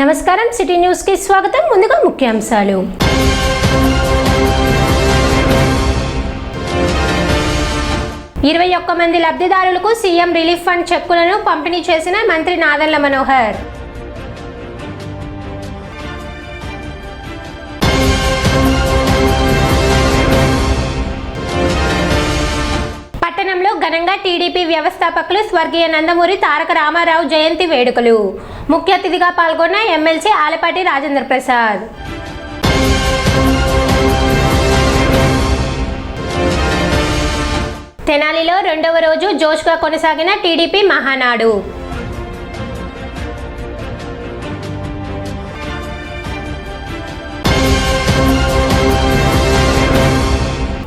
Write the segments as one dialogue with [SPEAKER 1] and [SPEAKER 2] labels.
[SPEAKER 1] నమస్కారం city news కి స్వాగతం. ముందుగా ముఖ్యాంశాలు. ఇరవై ఒక్క మంది లబ్ధిదారులకు సీఎం రిలీఫ్ ఫండ్ చెక్కులను పంపిణీ చేసిన మంత్రి నాదెళ్ల మనోహర్. పట్టణంలో ఘనంగా టీడీపీ వ్యవస్థాపకులు స్వర్గీయ నందమూరి తారక రామారావు జయంతి వేడుకలు. ముఖ్య అతిథిగా పాల్గొన్న ఎమ్మెల్సీ ఆలపాటి రాజేంద్ర ప్రసాద్. తెనాలిలో రెండవ రోజు జోష్గా కొనసాగిన టీడీపీ మహానాడు.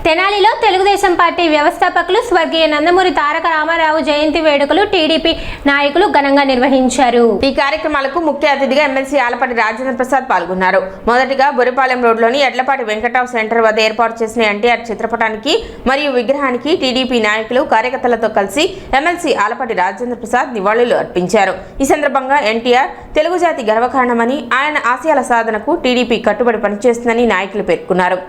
[SPEAKER 1] తెనాలిలో తెలుగుదేశం పార్టీ వ్యవస్థాపకులు స్వర్గీయ నందమూరి తారక రామారావు జయంతి వేడుకలు టీడీపీ నాయకులు ఘనంగా నిర్వహించారు.
[SPEAKER 2] ఈ కార్యక్రమాలకు ముఖ్య అతిథిగా ఎమ్మెల్సీ ఆలపాటి రాజేంద్ర ప్రసాద్ పాల్గొన్నారు. మొదటిగా బొరిపాలెం రోడ్లోని ఎడ్లపాటి వెంకటరావు సెంటర్ వద్ద ఏర్పాటు చేసిన ఎన్టీఆర్ చిత్రపటానికి మరియు విగ్రహానికి టీడీపీ నాయకులు కార్యకర్తలతో కలిసి ఎమ్మెల్సీ ఆలపాటి రాజేంద్ర ప్రసాద్ నివాళులు అర్పించారు. ఈ సందర్భంగా ఎన్టీఆర్ తెలుగు జాతి గర్వకారణమని, ఆయన ఆశయాల సాధనకు టీడీపీ కట్టుబడి పనిచేస్తుందని నాయకులు పేర్కొన్నారు.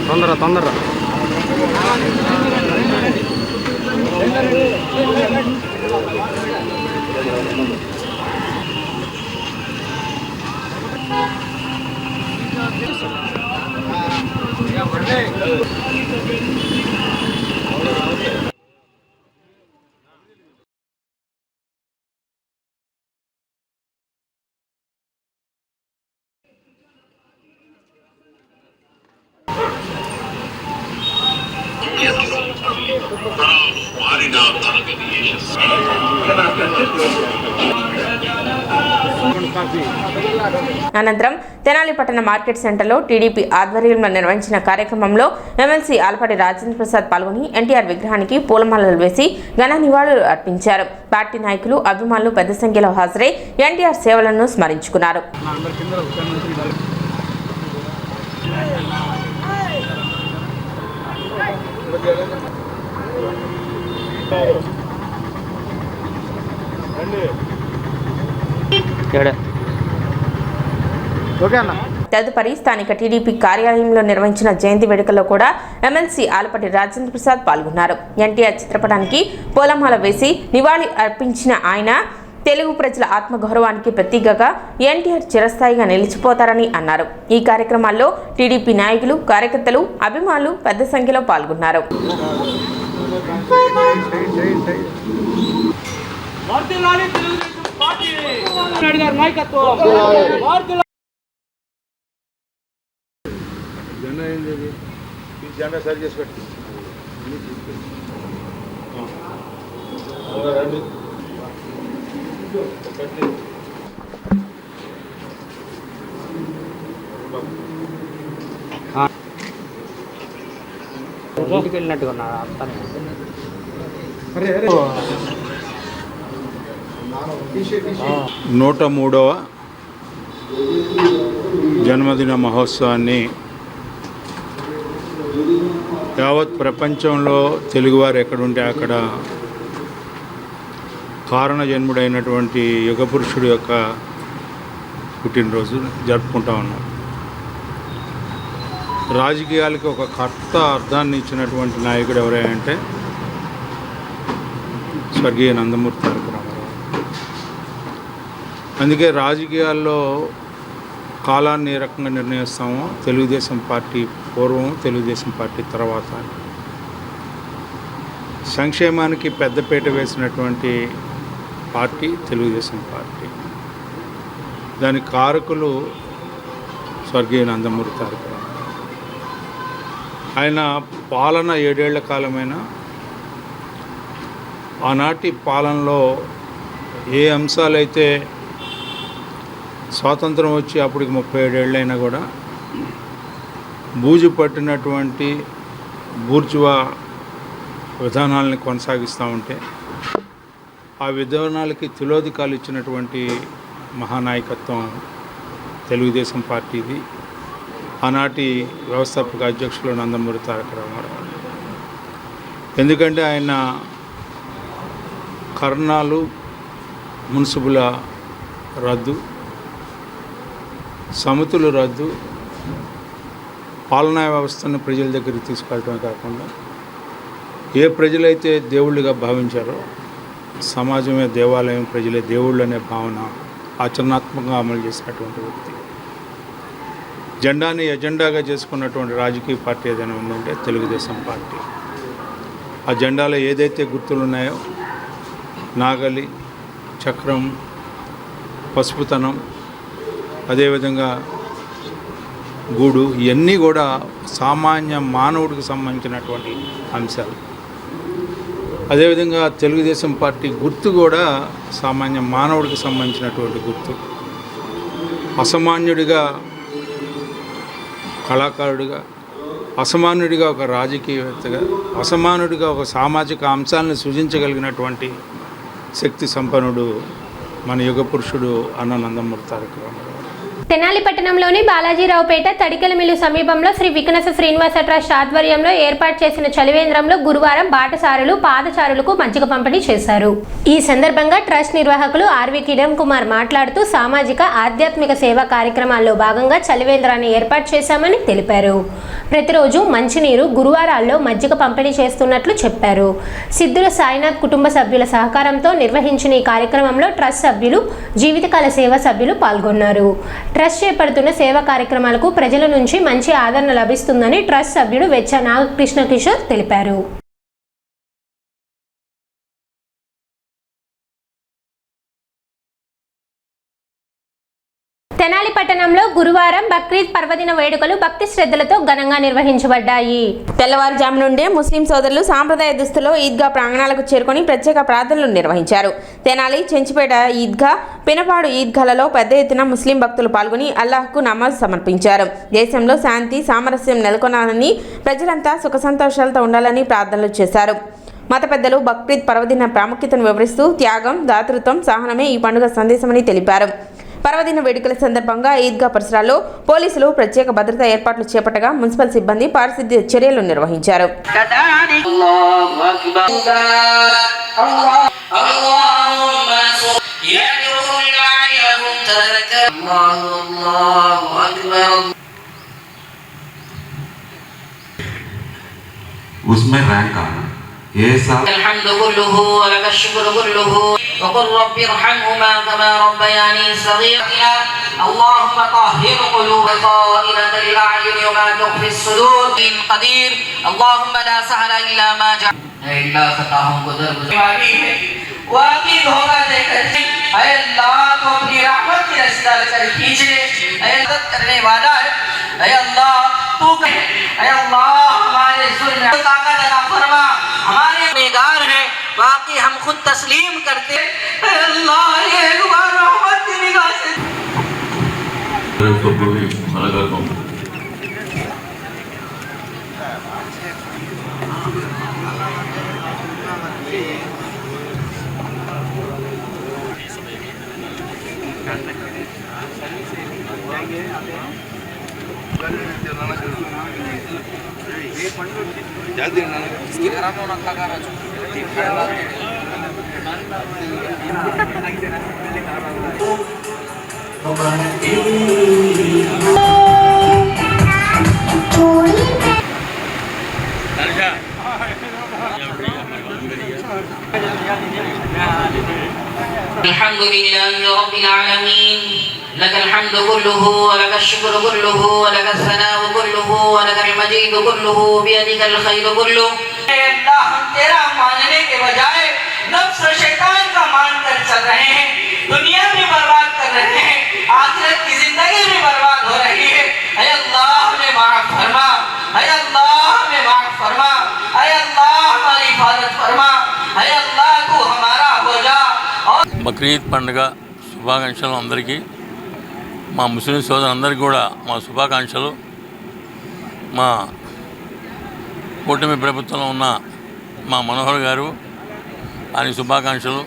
[SPEAKER 3] తొందర
[SPEAKER 2] అనంతరం తెనాలి పట్టణ మార్కెట్ సెంటర్లో టీడీపీ ఆధ్వర్యంలో నిర్వహించిన కార్యక్రమంలో ఎమ్మెల్సీ ఆలపాటి రాజేంద్ర ప్రసాద్ పాల్గొని ఎన్టీఆర్ విగ్రహానికి పూలమాలలు వేసి ఘన నివాళులు అర్పించారు. పార్టీ నాయకులు, అభిమానులు పెద్ద సంఖ్యలో హాజరై ఎన్టీఆర్ సేవలను స్మరించుకున్నారు. తదుపరి స్థానిక టీడీపీ కార్యాలయంలో నిర్వహించిన జయంతి వేడుకల్లో కూడా ఎమ్మెల్సీ ఆలపాటి రాజేంద్ర ప్రసాద్ పాల్గొన్నారు. ఎన్టీఆర్ చిత్రపటానికి పూలమాల వేసి నివాళి అర్పించిన ఆయన తెలుగు ప్రజల ఆత్మగౌరవానికి ప్రతీకగా ఎన్టీఆర్ చిరస్థాయిగా నిలిచిపోతారని అన్నారు. ఈ కార్యక్రమాల్లో టీడీపీ నాయకులు, కార్యకర్తలు, అభిమానులు పెద్ద సంఖ్యలో పాల్గొన్నారు.
[SPEAKER 4] జెండా సరి చేసి పెట్టి
[SPEAKER 3] వెళ్ళినట్టుగా
[SPEAKER 4] 103వ జన్మదిన మహోత్సవాన్ని యావత్ ప్రపంచంలో తెలుగువారు ఎక్కడుంటే అక్కడ కారణ జన్ముడైనటువంటి యుగపురుషుడు యొక్క పుట్టినరోజు జరుపుకుంటా ఉన్నాం. రాజకీయాలకి ఒక కొత్త అర్థాన్ని ఇచ్చినటువంటి నాయకుడు ఎవరైనా స్వర్గీయ నందమూరి తారక రామారావు. అందుకే రాజకీయాల్లో కాలాన్ని ఏ రకంగా నిర్ణయిస్తామో తెలుగుదేశం పార్టీ పూర్వం, తెలుగుదేశం పార్టీ తర్వాత సంక్షేమానికి పెద్దపీట వేసినటువంటి పార్టీ తెలుగుదేశం పార్టీ. దాని కారకులు స్వర్గీయ నందమూరి తారక రామారావు. ఆయన పాలన 7 ఏళ్ల కాలమైన ఆనాటి పాలనలో ఏ అంశాలైతే స్వాతంత్రం వచ్చి అప్పటికి 37 ఏళ్ళైనా కూడా బూజు పట్టినటువంటి బూర్జువా విధానాలని కొనసాగిస్తూ ఉంటే ఆ విధానాలకి తిలోదకాలు ఇచ్చినటువంటి మహానాయకత్వం తెలుగుదేశం పార్టీది. ఆనాటి వ్యవస్థాపక అధ్యక్షులు నందమూరి తారక రామారావు. ఎందుకంటే ఆయన కర్ణాలు మున్సిపుల రద్దు, సమితులు రద్దు, పాలనా వ్యవస్థను ప్రజల దగ్గరికి తీసుకెళ్ళటమే కాకుండా ఏ ప్రజలైతే దేవుళ్ళుగా భావించారో సమాజమే దేవాలయం, ప్రజలే దేవుళ్ళు అనే భావన ఆచరణాత్మకంగా అమలు చేసినటువంటి వ్యక్తి. జెండాని ఎజెండాగా చేసుకున్నటువంటి రాజకీయ పార్టీ ఏదైనా ఉందంటే తెలుగుదేశం పార్టీ. ఆ జెండాలో ఏదైతే గుర్తులు ఉన్నాయో నాగలి, చక్రం, పసుపుతనం, అదేవిధంగా గూడు, ఇవన్నీ కూడా సామాన్య మానవుడికి సంబంధించినటువంటి అంశాలు. అదేవిధంగా తెలుగుదేశం పార్టీ గుర్తు కూడా సామాన్య మానవుడికి సంబంధించినటువంటి గుర్తు. అసామాన్యుడిగా కళాకారుడిగా, అసమాన్యుడిగా ఒక రాజకీయవేత్తగా, అసమానుడిగా ఒక సామాజిక అంశాలను సృజించగలిగినటువంటి శక్తి సంపన్నుడు మన యుగ పురుషుడు అన్న నందమూరి తారక రామారావు.
[SPEAKER 1] తెనాలి పట్టణంలోని బాలాజీరావుపేట తడికెల మిల్లు సమీపంలో శ్రీ వికనస శ్రీనివాస ట్రస్ట్ ఆధ్వర్యంలో ఏర్పాటు చేసిన చలివేంద్రంలో గురువారం బాటసారులు, పాదచారులకు మజ్జిగ పంపిణీ చేశారు. ఈ సందర్భంగా ట్రస్ట్ నిర్వాహకులు ఆర్వి కిరణ్ కుమార్ మాట్లాడుతూ సామాజిక ఆధ్యాత్మిక సేవా కార్యక్రమాల్లో భాగంగా చలివేంద్రాన్ని ఏర్పాటు చేశామని తెలిపారు. ప్రతిరోజు మంచినీరు, గురువారాల్లో మజ్జిగ పంపిణీ చేస్తున్నట్లు చెప్పారు. సిద్ధుల సాయినాథ్ కుటుంబ సభ్యుల సహకారంతో నిర్వహించిన ఈ కార్యక్రమంలో ట్రస్ట్ సభ్యులు, జీవితకాల సేవా సభ్యులు పాల్గొన్నారు. ట్రస్ట్ చేపడుతున్న సేవా కార్యక్రమాలకు ప్రజల నుంచి మంచి ఆదరణ లభిస్తుందని ట్రస్ట్ సభ్యుడు వెచ్చ నాగకృష్ణ కిషోర్ తెలిపారు. తెనాలి పట్టణంలో గురువారం బక్రీద్ పర్వదిన వేడుకలు భక్తి శ్రద్ధలతో ఘనంగా నిర్వహించబడ్డాయి.
[SPEAKER 2] తెల్లవారుజాము నుండే ముస్లిం సోదరులు సాంప్రదాయ దుస్తులో ఈద్గా ప్రాంగణాలకు చేరుకొని ప్రత్యేక ప్రార్థనలు నిర్వహించారు. తెనాలి, చెంచిపేట ఈద్గా, పినపాడు ఈద్గాలలో పెద్ద ఎత్తున ముస్లిం భక్తులు పాల్గొని అల్లాహ్కు నమాజ్ సమర్పించారు. దేశంలో శాంతి, సామరస్యం నెలకొనాలని, ప్రజలంతా సుఖ సంతోషాలతో ఉండాలని ప్రార్థనలు చేశారు. మత పెద్దలు బక్రీద్ పర్వదిన ప్రాముఖ్యతను వివరిస్తూ త్యాగం, దాతృత్వం, సహనమే ఈ పండుగ సందేశమని తెలిపారు. పర్వదిన వేడుకల సందర్భంగా ఈద్గా పరిసరాల్లో పోలీసులు ప్రత్యేక భద్రతా ఏర్పాట్లు చేపట్టగా మున్సిపల్ సిబ్బంది పారిశుద్ధ్య చర్యలు నిర్వహించారు.
[SPEAKER 5] उसमें रैंक आना ये सब
[SPEAKER 6] الحمد كله ولك الشكر كله وقل رب ارحمهما كما ربياني صغيرا اللهم طهر قلوب خائنة الأعين وما تخفي الصدور قدير اللهم لا سهل إلا ما جعل إلا خطاهم قدر واقعد होगा देखकर ऐ अल्लाह तो अपनी रहमत की रस्ता कर खींच ले ऐ मदद करने वाला है ऐ अल्लाह तू ऐ अल्लाह हमारे जुल्म ताकत अता फरमा हमारे गुनहगार हैं बाकी हम खुद तस्लीम करते ऐ अल्लाह एक बार रहमत की निगाह से الحمدلله رب العالمين لك الحمد كله ولك الشكر كله ولك الثناء كله ولك المجيد كله بيدك الخير كله अल्लाह हम तेरा मानने के बजाय नफ्स और शैतान का मानकर चल रहे हैं दुनिया भी बर्बाद कर रहे हैं आखिरत की जिंदगी भी बर्बाद हो रही है ऐ अल्लाह हमें माफ फरमा ऐ अल्लाह हमें माफ फरमा ऐ अल्लाह हमारी हिफाजत फरमा ऐ अल्लाह तू हमारा हो जा
[SPEAKER 7] బక్రీద్ పండుగ శుభాకాంక్షలు అందరికీ, మా ముస్లిం సోదరులందరికీ కూడా మా శుభాకాంక్షలు. మా కూటమి ప్రభుత్వంలో ఉన్న మా మనోహర్ గారు ఆయన శుభాకాంక్షలు.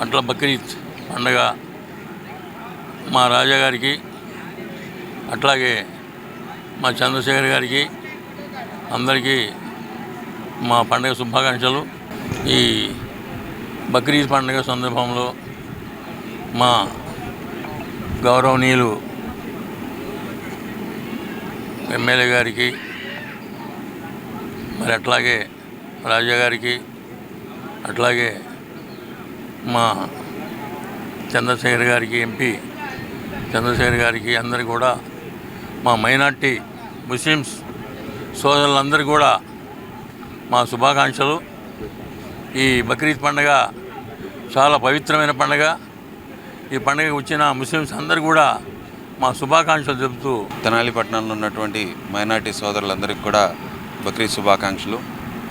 [SPEAKER 7] అట్లా బక్రీద్ పండుగ మా రాజా గారికి, అట్లాగే మా చంద్రశేఖర్ గారికి అందరికీ మా పండుగ శుభాకాంక్షలు. ఈ బక్రీద్ పండుగ సందర్భంలో మా గౌరవనీయులు ఎమ్మెల్యే గారికి, మరి అట్లాగే రాజా గారికి, అట్లాగే మా చంద్రశేఖర్ గారికి, ఎంపీ చంద్రశేఖర్ గారికి, అందరికీ కూడా మా మైనార్టీ ముస్లిమ్స్ సోదరులందరికీ కూడా మా శుభాకాంక్షలు. ఈ బక్రీద్ పండుగ చాలా పవిత్రమైన పండుగ. ఈ పండుగకు వచ్చిన ముస్లిమ్స్ అందరూ కూడా మా శుభాకాంక్షలు చెబుతూ
[SPEAKER 5] తెనాలి పట్టణంలో ఉన్నటువంటి మైనార్టీ సోదరులందరికీ కూడా బక్రీద్ శుభాకాంక్షలు.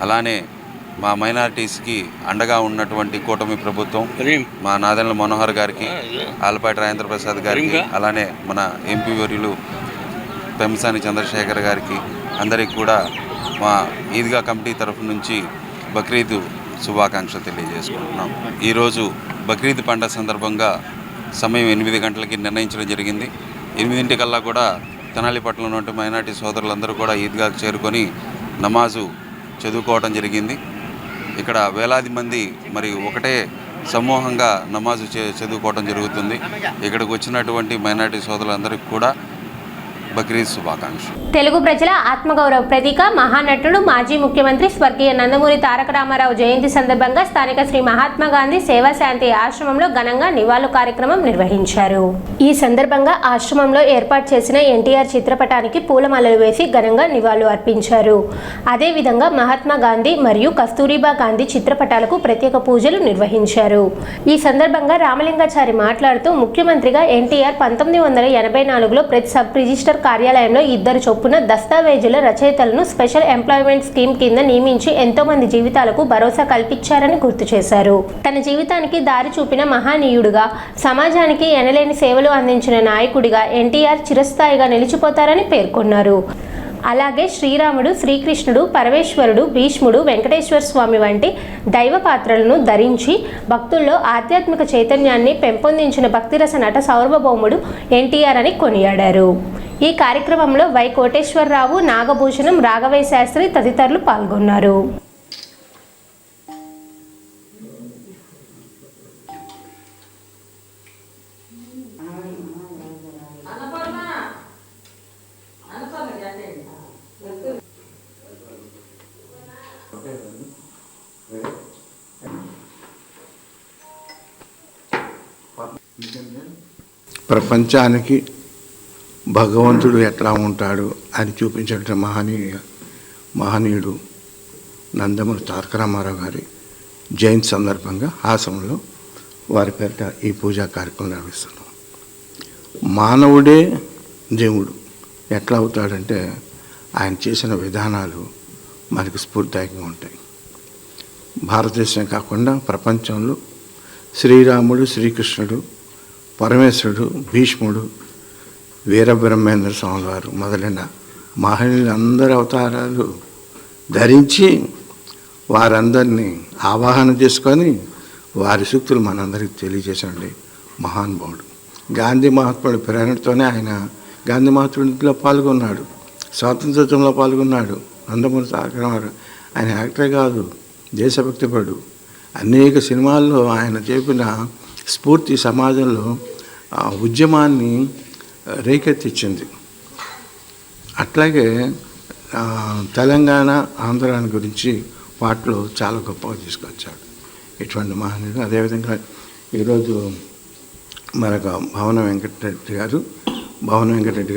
[SPEAKER 5] అలానే మా మైనార్టీస్కి అండగా ఉన్నటువంటి కూటమి ప్రభుత్వం, మా నాదెండ్ల మనోహర్ గారికి, ఆలపాటి రాజేంద్ర ప్రసాద్ గారికి, అలానే మన ఎంపీ వర్యులు పెంసాని చంద్రశేఖర్ గారికి అందరికీ కూడా మా ఈద్గా కమిటీ తరఫు నుంచి బక్రీద్ శుభాకాంక్షలు తెలియజేసుకుంటున్నాం. ఈరోజు బక్రీద్ పండుగ సందర్భంగా సమయం 8 గంటలకి నిర్ణయించడం జరిగింది. 8 కూడా తెనాలి పట్టణంలో ఉన్న మైనార్టీ సోదరులందరూ కూడా ఈద్గాకు చేరుకొని నమాజు చదువుకోవడం జరిగింది. ఇక్కడ వేలాది మంది మరి ఒకటే సమూహంగా నమాజు చదువుకోవడం జరుగుతుంది. ఇక్కడికి వచ్చినటువంటి మైనార్టీ సోదరులందరికీ కూడా బక్రీద్ శుభాకాంక్షలు.
[SPEAKER 1] తెలుగు ప్రజల ఆత్మగౌరవ ప్రతీక మహానటుడు మాజీ ముఖ్యమంత్రి స్వర్గీయ నందమూరి తారక రామారావు జయంతి సందర్భంగా స్థానిక శ్రీ మహాత్మా గాంధీ సేవా శాంతి ఆశ్రమంలో ఘనంగా నివాళులు కార్యక్రమం నిర్వహించారు. ఈ సందర్భంగా ఆశ్రమంలో ఏర్పాటు చేసిన ఎన్టీఆర్ చిత్రపటానికి పూలమాలలు వేసి ఘనంగా నివాళులు అర్పించారు. అదేవిధంగా మహాత్మా గాంధీ మరియు కస్తూరిబా గాంధీ చిత్రపటాలకు ప్రత్యేక పూజలు నిర్వహించారు. ఈ సందర్భంగా రామలింగాచారి మాట్లాడుతూ ముఖ్యమంత్రిగా ఎన్టీఆర్ 1984లో ప్రతి సబ్ రిజిస్టర్ కార్యాలయంలో 2 చొప్పున దస్తావేజుల రచయితలను స్పెషల్ ఎంప్లాయ్మెంట్ స్కీమ్ కింద నియమించి ఎంతో మంది జీవితాలకు భరోసా కల్పించారని గుర్తు చేశారు. తన జీవితానికి దారి చూపిన మహానీయుడుగా, సమాజానికి ఎనలేని సేవలు అందించిన నాయకుడిగా ఎన్టీఆర్ చిరస్థాయిగా నిలిచిపోతారని పేర్కొన్నారు. అలాగే శ్రీరాముడు, శ్రీకృష్ణుడు, పరమేశ్వరుడు, భీష్ముడు, వెంకటేశ్వర స్వామి వంటి దైవ పాత్రలను ధరించి భక్తుల్లో ఆధ్యాత్మిక చైతన్యాన్ని పెంపొందించిన భక్తిరస నట సార్వభౌముడు ఎన్టీఆర్ అని కొనియాడారు. ఈ కార్యక్రమంలో వై కోటేశ్వరరావు, నాగభూషణం, రాఘవయ్య శాస్త్రి తదితరులు పాల్గొన్నారు.
[SPEAKER 8] ప్రపంచానికి భగవంతుడు ఎట్లా ఉంటాడు అని చూపించే మహనీయుడు నందమూరి తారక రామారావు గారి జయంతి సందర్భంగా ఆశ్రమంలో వారి పేరిట ఈ పూజా కార్యక్రమం నిర్వహిస్తున్నాం. మానవుడే దేవుడు ఎట్లా అవుతాడంటే ఆయన చేసిన విధానాలు మనకు స్ఫూర్తిదాయకంగా ఉంటాయి. భారతదేశం కాకుండా ప్రపంచంలో శ్రీరాముడు, శ్రీకృష్ణుడు, పరమేశ్వరుడు, భీష్ముడు, వీరబ్రహ్మేంద్ర స్వామి వారు మొదలైన మహనీయులు అందరి అవతారాలు ధరించి వారందరినీ ఆవాహన చేసుకొని వారి సూక్తులు మనందరికీ తెలియజేసండి మహానుభావుడు. గాంధీ మహాత్ముడి ప్రేరణతోనే ఆయన గాంధీ మహాత్ముడిలో పాల్గొన్నాడు, స్వాతంత్రోద్యమంలో పాల్గొన్నాడు. నందమూరి తారక రామారావు ఆయన యాక్టర్ కాదు, దేశభక్తిపడు. అనేక సినిమాల్లో ఆయన చెప్పిన స్ఫూర్తి సమాజంలో ఉద్యమాన్ని రేకెత్తించింది. అట్లాగే తెలంగాణ, ఆంధ్రాని గురించి పాటలు చాలా గొప్పగా తీసుకొచ్చాడు ఇటువంటి మహనీయుడు. అదేవిధంగా ఈరోజు మరొక భవన వెంకటరెడ్డి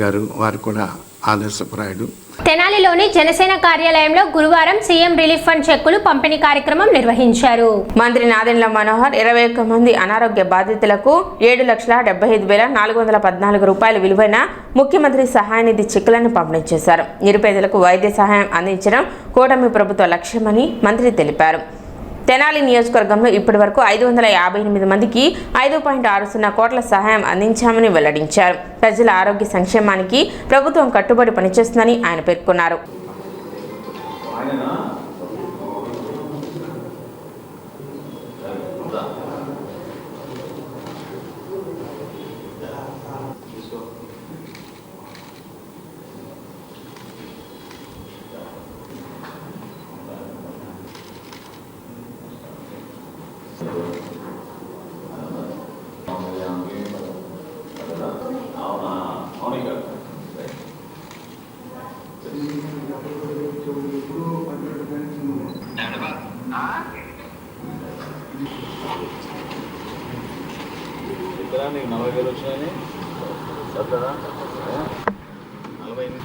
[SPEAKER 8] గారు వారు కూడా ఆదర్శప్రాయుడు.
[SPEAKER 1] తెనాలిలోని జనసేన కార్యాలయంలో గురువారం సీఎం రిలీఫ్ ఫండ్ చెక్కులు పంపిణీ కార్యక్రమం నిర్వహించారు.
[SPEAKER 2] మంత్రి నాదెండ్ల మనోహర్ 21 మంది అనారోగ్య బాధితులకు 7,75,414 రూపాయల విలువైన ముఖ్యమంత్రి సహాయ నిధి చెక్కులను పంపిణీ చేశారు. నిరుపేదలకు వైద్య సహాయం అందించడం కూటమి ప్రభుత్వ లక్ష్యమని మంత్రి తెలిపారు. తెనాలి నియోజకవర్గంలో ఇప్పటి వరకు 558 మందికి 5.60 కోట్ల సహాయం అందించామని వెల్లడించారు. ప్రజల ఆరోగ్య సంక్షేమానికి ప్రభుత్వం కట్టుబడి పనిచేస్తుందని ఆయన పేర్కొన్నారు.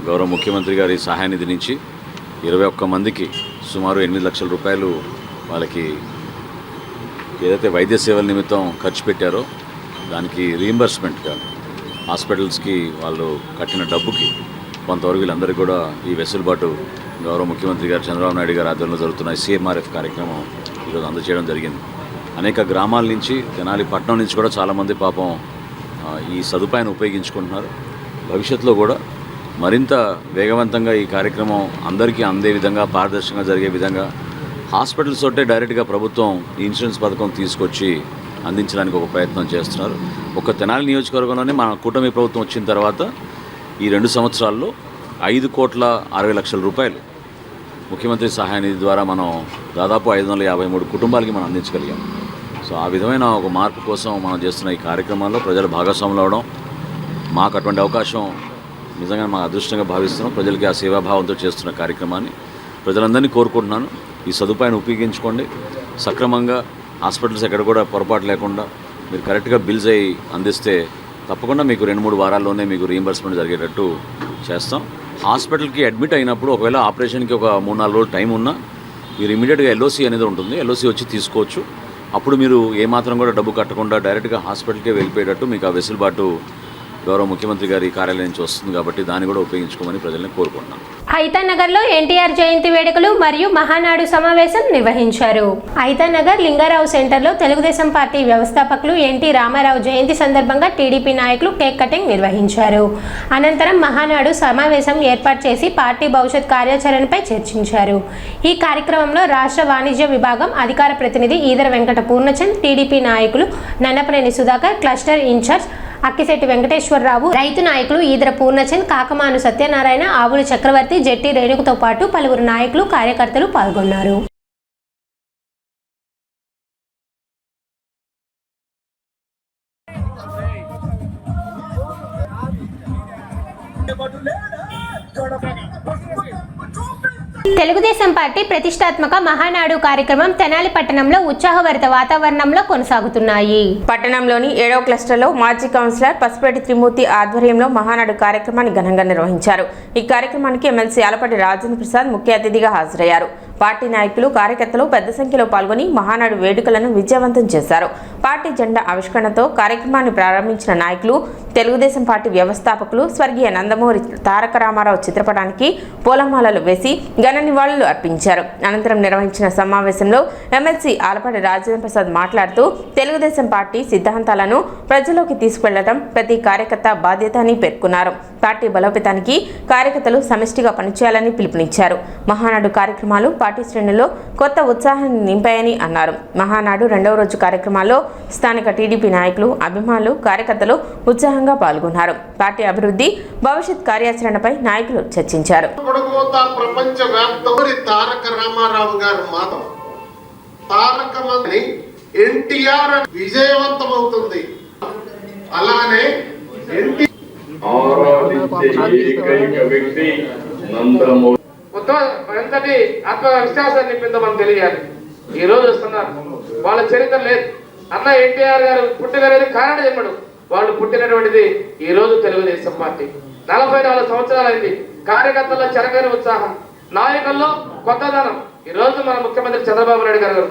[SPEAKER 9] గౌరవ ముఖ్యమంత్రి గారి సహాయ నిధి నుంచి 21 మందికి సుమారు 8 లక్షల రూపాయలు వాళ్ళకి ఏదైతే వైద్య సేవల నిమిత్తం ఖర్చు పెట్టారో దానికి రీయింబర్స్మెంట్గా హాస్పిటల్స్కి వాళ్ళు కట్టిన డబ్బుకి కొంతవరకు వీళ్ళందరికీ కూడా ఈ వెసులుబాటు గౌరవ ముఖ్యమంత్రి గారు చంద్రబాబు నాయుడు గారి ఆధ్వర్యంలో జరుగుతున్న CMRF కార్యక్రమం ఈరోజు అందజేయడం జరిగింది. అనేక గ్రామాల నుంచి తెనాలి పట్టణం నుంచి కూడా చాలామంది పాపం ఈ సదుపాయాన్ని ఉపయోగించుకుంటున్నారు. భవిష్యత్తులో కూడా మరింత వేగవంతంగా ఈ కార్యక్రమం అందరికీ అందే విధంగా పారదర్శకంగా జరిగే విధంగా హాస్పిటల్స్ తోటే డైరెక్ట్గా ప్రభుత్వం ఈ ఇన్సూరెన్స్ పథకం తీసుకొచ్చి అందించడానికి ఒక ప్రయత్నం చేస్తున్నారు. ఒక తెనాలి నియోజకవర్గంలోనే మన కూటమి ప్రభుత్వం వచ్చిన తర్వాత ఈ 2 సంవత్సరాల్లో 5,60,00,000 రూపాయలు ముఖ్యమంత్రి సహాయ నిధి ద్వారా మనం దాదాపు 553 కుటుంబాలకి మనం అందించగలిగాం. సో ఆ విధమైన ఒక మార్పు కోసం మనం చేస్తున్న ఈ కార్యక్రమాల్లో ప్రజలు భాగస్వాములు అవడం మాకు అటువంటి అవకాశం నిజంగా మా అదృష్టంగా భావిస్తున్నాం. ప్రజలకి ఆ సేవాభావంతో చేస్తున్న కార్యక్రమాన్ని ప్రజలందరినీ కోరుకుంటున్నాను. ఈ సదుపాయాన్ని ఉపయోగించుకోండి. సక్రమంగా హాస్పిటల్స్ ఎక్కడ కూడా పొరపాటు లేకుండా మీరు కరెక్ట్గా బిల్స్ అయ్యి అందిస్తే తప్పకుండా మీకు 2-3 వారాల్లోనే మీకు రీయింబర్స్మెంట్ జరిగేటట్టు చేస్తాం. హాస్పిటల్కి అడ్మిట్ అయినప్పుడు ఒకవేళ ఆపరేషన్కి ఒక 3-4 రోజులు టైం ఉన్నా మీరు ఇమీడియట్గా LOC అనేది ఉంటుంది. LOC వచ్చి తీసుకోవచ్చు. అప్పుడు మీరు ఏమాత్రం కూడా డబ్బు కట్టకుండా డైరెక్ట్గా హాస్పిటల్కే వెళ్ళిపోయేటట్టు మీకు ఆ వెసులుబాటు గౌరవ ముఖ్యమంత్రి గారి కార్యాలయం నుంచి వస్తుంది కాబట్టి దాన్ని కూడా ఉపయోగించుకోమని ప్రజల్ని కోరుకుంటున్నాను.
[SPEAKER 1] ఐతానగర్లో ఎన్టీఆర్ జయంతి వేడుకలు మరియు మహానాడు సమావేశం నిర్వహించారు. ఐతానగర్ లింగారావు సెంటర్లో తెలుగుదేశం పార్టీ వ్యవస్థాపకులు ఎన్టీ రామారావు జయంతి సందర్భంగా టీడీపీ నాయకులు కేక్ కటింగ్ నిర్వహించారు. అనంతరం మహానాడు సమావేశం ఏర్పాటు చేసి పార్టీ భవిష్యత్ కార్యాచరణపై చర్చించారు. ఈ కార్యక్రమంలో రాష్ట్ర వాణిజ్య విభాగం అధికార ప్రతినిధి ఈదర వెంకట పూర్ణచంద్, టీడీపీ నాయకులు నన్నపనేని సుధాకర్, క్లస్టర్ ఇన్ఛార్జ్ అక్కిశెట్టి వెంకటేశ్వరరావు, రైతు నాయకులు ఈదర పూర్ణచంద్, కాకమాను సత్యనారాయణ, ఆవుల చక్రవర్తి, జెట్టి రేణుకతో పాటు పలువురు నాయకులు, కార్యకర్తలు పాల్గొన్నారు. తెలుగుదేశం పార్టీ ప్రతిష్టాత్మక మహానాడు కార్యక్రమం తెనాలి పట్టణంలో ఉత్సాహభరిత వాతావరణంలో కొనసాగుతున్నాయి.
[SPEAKER 2] పట్టణంలోని 7వ క్లస్టర్లో మాజీ కౌన్సిలర్ పసుపేటి త్రిమూర్తి ఆధ్వర్యంలో మహానాడు కార్యక్రమాన్ని ఘనంగా నిర్వహించారు. ఈ కార్యక్రమానికి ఎమ్మెల్సీ ఆలపాటి రాజేంద్ర ప్రసాద్ ముఖ్య అతిథిగా హాజరయ్యారు. పార్టీ నాయకులు, కార్యకర్తలు పెద్ద సంఖ్యలో పాల్గొని మహానాడు వేడుకలను విజయవంతం చేశారు. పార్టీ జెండా ఆవిష్కరణతో కార్యక్రమాన్ని ప్రారంభించిన నాయకులు, తెలుగుదేశం పార్టీ వ్యవస్థాపకులు స్వర్గీయ నందమూరి తారక రామారావు చిత్రపటానికి పూలమాలలు వేసి ఘన నివాళులు అర్పించారు. అనంతరం నిర్వహించిన సమావేశంలో ఎమ్మెల్సీ ఆలపాటి రాజేంద్ర ప్రసాద్ మాట్లాడుతూ తెలుగుదేశం పార్టీ సిద్ధాంతాలను ప్రజల్లోకి తీసుకెళ్లడం ప్రతి కార్యకర్త బాధ్యత అని పేర్కొన్నారు. పార్టీ బలోపేతానికి కార్యకర్తలు సమిష్టిగా పనిచేయాలని పిలుపునిచ్చారు. మహానాడు కార్యక్రమాలు పార్టీ శ్రేణుల్లో కొత్త ఉత్సాహాన్ని నింపాయని అన్నారు. మహానాడు 2వ రోజు కార్యక్రమాల్లో స్థానిక టీడీపీ నాయకులు, అభిమానులు, కార్యకర్తలు ఉత్సాహంగా పాల్గొన్నారు. పార్టీ అభివృద్ధి, భవిష్యత్ కార్యాచరణపై నాయకులు చర్చించారు.
[SPEAKER 10] తారక రామారావు గారు మాత్రం తారక మంత్రి ఎన్టీఆర్ విజయవంతమవుతుంది. అలానే ఎంతటి ఆత్మవిశ్వాసాన్ని నింపిందో మనం తెలియాలి. ఈ రోజు వస్తున్నారు, వాళ్ళ చరిత్ర లేదు. అన్న ఎన్టీఆర్ గారు పుట్టినది కారణ జన్మడు. వాళ్ళు పుట్టినటువంటిది ఈ రోజు తెలుగుదేశం పార్టీ 44 సంవత్సరాలైంది. కార్యకర్తల్లో చెరగని ఉత్సాహం, నాయకుల్లో కొత్తదనం. ఈ రోజు మన ముఖ్యమంత్రి చంద్రబాబు నాయుడు గారు,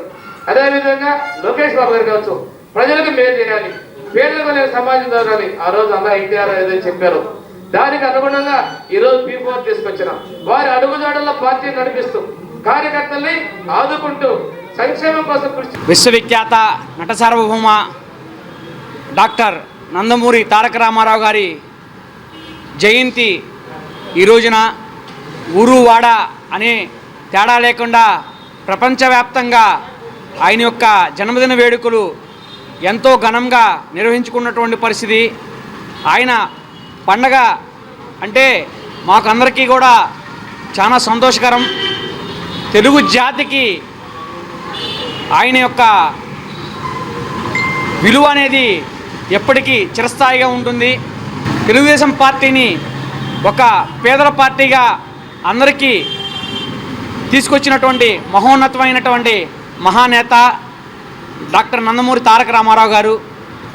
[SPEAKER 10] అదేవిధంగా లోకేష్ బాబు గారు కావచ్చు, ప్రజలకు మేలు చేయాలి, పేదలకు నేను సమాజం జరగాలి. ఆ రోజు అన్న ఎన్టీఆర్ ఏదైతే చెప్పారు దానికి అనుగుణంగా ఈ రోజు P4 తీసుకొచ్చిన వారి అడుగుజాడల్లో పార్టీ నడిపిస్తూ కార్యకర్తల్ని ఆదుకుంటూ సంక్షేమం కోసం కృషి.
[SPEAKER 3] విశ్వవిఖ్యాత నట సార్వభౌమ డాక్టర్ నందమూరి తారక రామారావు గారి జయంతి ఈ రోజున ఊరు వాడ అనే తేడా లేకుండా ప్రపంచవ్యాప్తంగా ఆయన యొక్క జన్మదిన వేడుకలు ఎంతో ఘనంగా నిర్వహించుకున్నటువంటి పరిస్థితి. ఆయన పండగ అంటే మాకందరికీ కూడా చాలా సంతోషకరం. తెలుగు జాతికి ఆయన యొక్క విలువ అనేది ఎప్పటికీ చిరస్థాయిగా ఉంటుంది. తెలుగుదేశం పార్టీని ఒక పేదల పార్టీగా అందరికీ తీసుకొచ్చినటువంటి మహోన్నతమైనటువంటి మహానేత డాక్టర్ నందమూరి తారక రామారావు గారు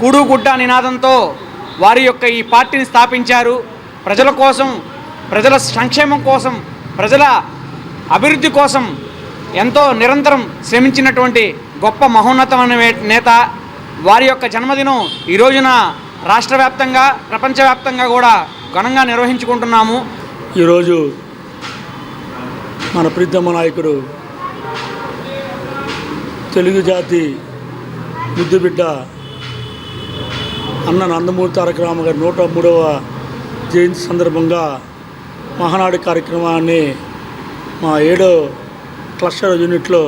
[SPEAKER 3] కూడుగుడ్డ నినాదంతో వారి యొక్క ఈ పార్టీని స్థాపించారు. ప్రజల కోసం, ప్రజల సంక్షేమం కోసం, ప్రజల అభివృద్ధి కోసం ఎంతో నిరంతరం శ్రమించినటువంటి గొప్ప మహోన్నతమైన నేత. వారి యొక్క జన్మదినం ఈ రోజున రాష్ట్ర వ్యాప్తంగా, ప్రపంచవ్యాప్తంగా కూడా ఘనంగా నిర్వహించుకుంటున్నాము.
[SPEAKER 11] ఈరోజు మన ప్రీతమ నాయకుడు, తెలుగు జాతి ముద్దుబిడ్డ అన్న నందమూరి తారక రామారావు గారి 103వ జయంతి సందర్భంగా మహానాడు కార్యక్రమాన్ని మా 7వ క్లస్టర్ యూనిట్లో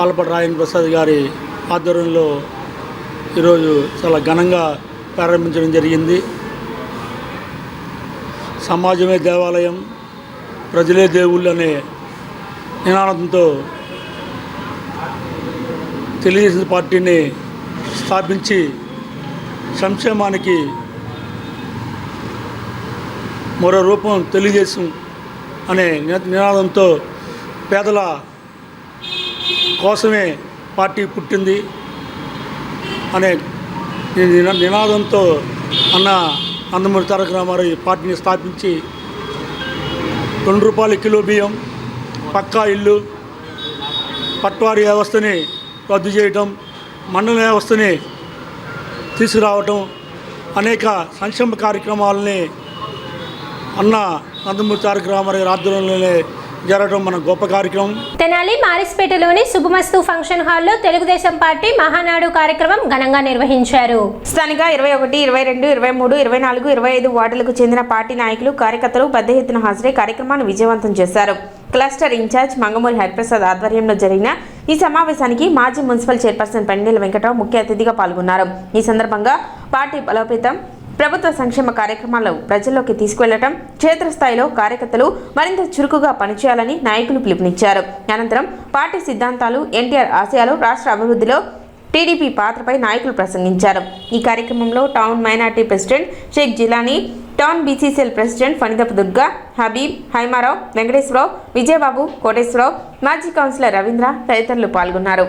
[SPEAKER 11] ఆలపాటి రాజేంద్ర ప్రసాద్ గారి ఆధ్వర్యంలో ఈరోజు చాలా ఘనంగా ప్రారంభించడం జరిగింది. సమాజమే దేవాలయం, ప్రజలే దేవుళ్ళు అనే నినాదంతో తెలుగుదేశం పార్టీని స్థాపించి సంక్షేమానికి మరో రూపం తెలుగుదేశం అనే నినాదంతో పేదల కోసమే పార్టీ పుట్టింది అనే నినాదంతో అన్న నందమూరి తారక రామారావు ఈ పార్టీని స్థాపించి ₹2 కిలో బియ్యం, పక్కా ఇల్లు, పట్వారీ వ్యవస్థని రద్దు చేయటం, మండల వ్యవస్థని తీసుకురావటం, అనేక సంక్షేమ కార్యక్రమాలని అన్న నందమూరి తారక రామారావు ఆధ్వర్యంలోనే జరగడం మన గొప్ప కార్యక్రమం.
[SPEAKER 1] తెనాలి మారిస్పేటలోని శుభమస్తు ఫంక్షన్ హాల్లో తెలుగుదేశం పార్టీ మహానాడు కార్యక్రమం ఘనంగా నిర్వహించారు.
[SPEAKER 2] స్థానిక 21, 22, 23, 24, 25 వార్డులకు చెందిన పార్టీ నాయకులు, కార్యకర్తలు పెద్ద ఎత్తున హాజరై కార్యక్రమాన్ని విజయవంతం చేశారు. క్లస్టర్ ఇన్ఛార్జ్ మంగమూరి హరిప్రసాద్ ఆధ్వర్యంలో జరిగిన ఈ సమావేశానికి మాజీ మున్సిపల్ చైర్పర్సన్ పెండేల వెంకటరావు ముఖ్య అతిథిగా పాల్గొన్నారు. ఈ సందర్భంగా పార్టీ బలోపేతం, ప్రభుత్వ సంక్షేమ కార్యక్రమాలను ప్రజల్లోకి తీసుకువెళ్లడం, క్షేత్రస్థాయిలో కార్యకర్తలు మరింత చురుకుగా పనిచేయాలని నాయకులు పిలుపునిచ్చారు. అనంతరం పార్టీ సిద్ధాంతాలు, ఎన్టీఆర్ ఆశయాలు, రాష్ట్ర అభివృద్ధిలో టీడీపీ పాత్రపై నాయకులు ప్రసంగించారు. ఈ కార్యక్రమంలో town minority president Sheikh Jilani, town BCCL president Phanidapu Durga, Habib, Haimarao, Venkateswararao, Vijayababu, Koteswararao, మాజీ కౌన్సిలర్ రవీంద్ర తదితరులు పాల్గొన్నారు.